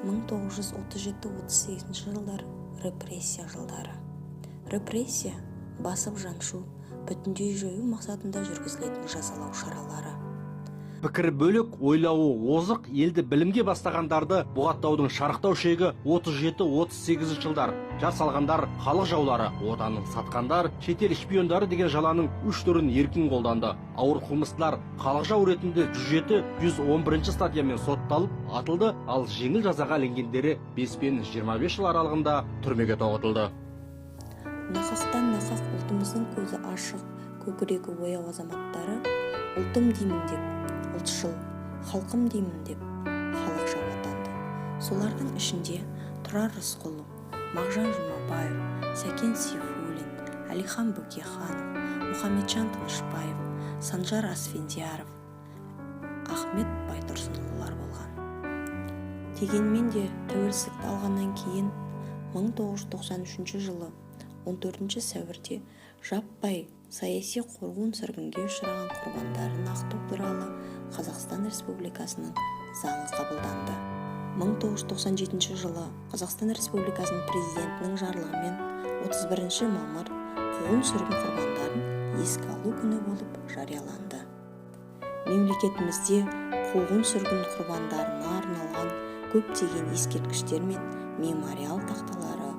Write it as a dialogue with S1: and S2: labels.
S1: 1937 жылдар репрессия жылдары. Репрессия басып жаншу, бүтіндей жою мақсатында жүргізілетін жазалау шаралары.
S2: Пікірі бөлік, ойлауы озық, елді білімге бастағандарды бұғаттаудың шарықтау шегі 37-38 жылдар. Жас алғандар халық жаулары, отанын сатқандар, шетел шпиондары деген жаланың үш түрін еркін қолданды. Ауыр қылмыстылар халық жау ретінде 107-111 статьямен сотталып атылды, ал жеңіл жазаға ілінгендері 5 пен 25 жыл аралығында түрмеге тоғытылды.
S1: Нақақтан нақақ ұлтымыздың көзі ашық, көкірегі ояу азаматтары ұлтым деймін деп, ұлтшыл, халқым деймін деп, халық жау атанды. Солардың ішінде Тұрар Рысқұлов, Мағжан Жұмабаев, Сәкен Сейфуллин, Әлихан Бөкейханов, Мұхамеджан Тынышпаев, Санжар Асфендияров, Ахмет Байтұрсынұлылар болған. Дегенмен де тәуелсіздікті алғаннан кейін 1993 жылы 14 сәуірде жаппай саяси қуғын-сүргінге ұшыраған құрбандарын ақтау туралы Қазақстан Республикасының заңы қабылданды. 1997 жылы Қазақстан Республикасының президентінің жарлығымен 31 мамыр қуғын-сүргін құрбандарын еске алу күні болып жарияланды. Мемлекетімізде қуғын-сүргін құрбандарына арналған көптеген ескерткіштер мен мемориал тақталары